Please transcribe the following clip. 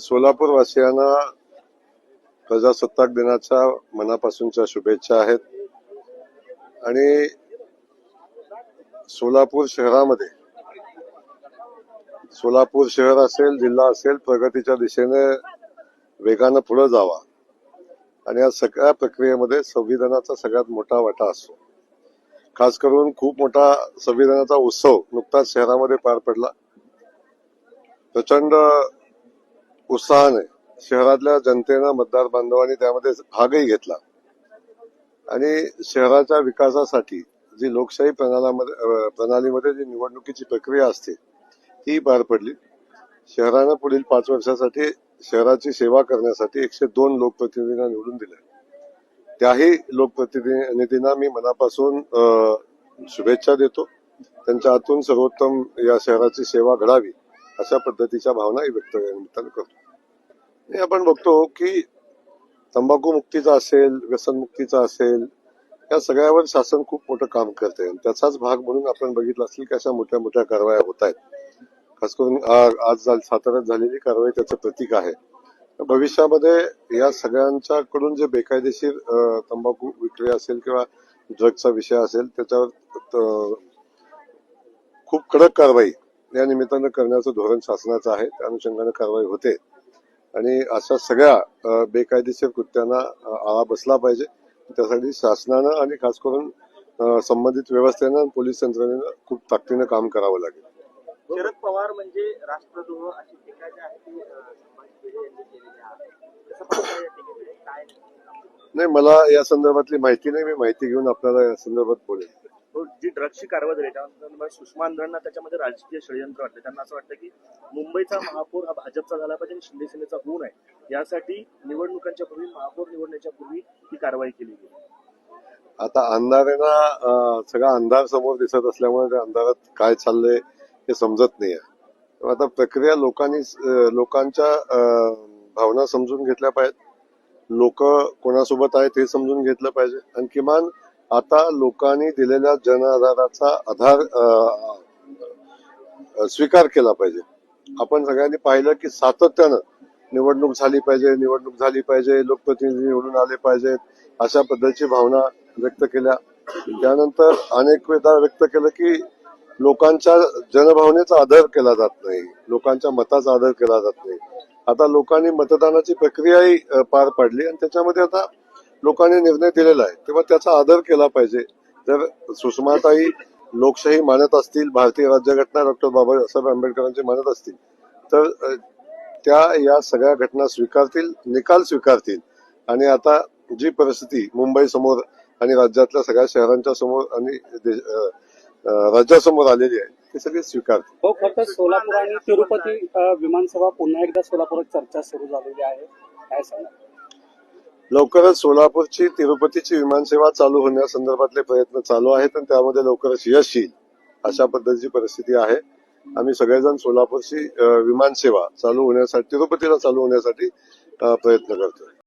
सोलापूर वासियांना प्रजासत्ताक दिनाच्या मनापासूनच्या शुभेच्छा आहेत। आणि सोलापूर शहरामध्ये सोलापूर शहर असेल, जिल्हा असेल, प्रगतीच्या दिशेने वेगानं पुढे जावा आणि या सगळ्या प्रक्रियेमध्ये संविधानाचा सगळ्यात मोठा वाटा असतो। खास करून खूप मोठा संविधानाचा उत्सव नुकताच शहरामध्ये पार पडला। प्रचंड उत्साहाने शहरातल्या जनतेनं, मतदार बांधवांनी त्यामध्ये भागही घेतला आणि शहराच्या विकासासाठी जी लोकशाही प्रणालीमध्ये जी निवडणुकीची प्रक्रिया असते ती पार पडली। शहरानं पुढील 5 वर्षासाठी शहराची सेवा करण्यासाठी 102 लोकप्रतिनिधींना निवडून दिले। त्याही लोकप्रतिनिधींना मी मनापासून शुभेच्छा देतो। त्यांच्या हातून सर्वोत्तम या शहराची सेवा घडावी अशा पद्धतीच्या भावना व्यक्त करतो। आपण बघतो की तंबाखू मुक्तीचा असेल, व्यसन मुक्तीचा असेल, या सगळ्यावर शासन खूप मोठं काम करते। त्याचाच भाग म्हणून आपण बघितलं असेल की अशा मोठ्या मोठ्या कारवाया होत आहेत। खास करून आज साताऱ्यात झालेली कारवाई त्याचं प्रतीक आहे। भविष्यामध्ये या सगळ्यांच्याकडून जे बेकायदेशीर तंबाखू विक्री असेल किंवा ड्रग्जचा विषय असेल त्याच्यावर खूप कडक कारवाई या निमित्तानं करण्याचं धोरण शासनाचं आहे। त्या अनुषंगाने कारवाई होते आणि अशा सगळ्या बेकायदेशीर कृत्यांना आळा बसला पाहिजे। त्यासाठी शासनानं आणि खास करून संबंधित व्यवस्थेनं, पोलीस यंत्रणेनं खूप ताकदीनं काम करावं लागेल। शरद पवार म्हणजे राष्ट्रद्रोह अशी टीका जी आहे ती नाही, मला या संदर्भातली माहिती नाही। मी माहिती घेऊन आपल्याला या संदर्भात बोलेन। जी ड्रग्सची कारवाई झाली त्यानंतर सुषमा अंधांना त्याच्यामध्ये राजकीय षडयंत्र वाटले। त्यांना असं वाटतं की मुंबईचा महापौर हा भाजपचा झाला पाहिजे आणि शिंदे सेनेचा होऊ नये, यासाठी निवडणुकांच्या पूर्वी, महापौर निवडण्याच्या पूर्वी ही कारवाई केली गेली। आता अंधारांना सगळा अंधार समोर दिसत असल्यामुळे त्या अंधारात काय चाललंय हे समजत नाहीये। आता प्रक्रिया लोकांच्या भावना समजून घेतल्या पाहिजेत। लोक कोणासोबत आहेत हे समजून घेतलं पाहिजे आणि किमान आता लोकांनी दिलेल्या जन आधाराचा आधार स्वीकार केला पाहिजे। आपण सगळ्यांनी पाहिलं की सातत्यानं निवडणूक झाली पाहिजे, लोकप्रतिनिधी निवडून आले पाहिजेत, अशा पद्धतीची भावना व्यक्त केल्या। त्यानंतर अनेक वेळा व्यक्त केलं की लोकांच्या जनभावनेचा आदर केला जात नाही, लोकांच्या मताचा आदर केला जात नाही। आता लोकांनी मतदानाची प्रक्रियाही पार पाडली आणि त्याच्यामध्ये आता लोकांनी निर्णय दिलेला आहे, तेव्हा त्याचा आदर केला पाहिजे। जर सुषमाताई लोकशाही मानत असतील, भारतीय राज्यघटना डॉक्टर बाबासाहेब आंबेडकरांची मानत असतील, तर त्या या सगळ्या घटना स्वीकारतील, निकाल स्वीकारतील आणि आता जी परिस्थिती मुंबई समोर आणि राज्यातल्या सगळ्या शहरांच्या समोर आणि राज्यासमोर आलेली आहे ते सगळे स्वीकारतील। हो, फक्त सोलापूर आणि तिरुपती विमानसेवा पुन्हा एकदा सोलापुरात चर्चा सुरू झालेली आहे, काय सांगा? लवकरच सोलापूरची तिरुपतीची विमानसेवा चालू होण्यासंदर्भातले प्रयत्न चालू आहेत आणि त्यामध्ये लवकरच यश येईल अशा पद्धतीची परिस्थिती आहे। आम्ही सगळेजण सोलापूरची विमानसेवा चालू होण्यासाठी, तिरुपतीला चालू होण्यासाठी प्रयत्न करतोय।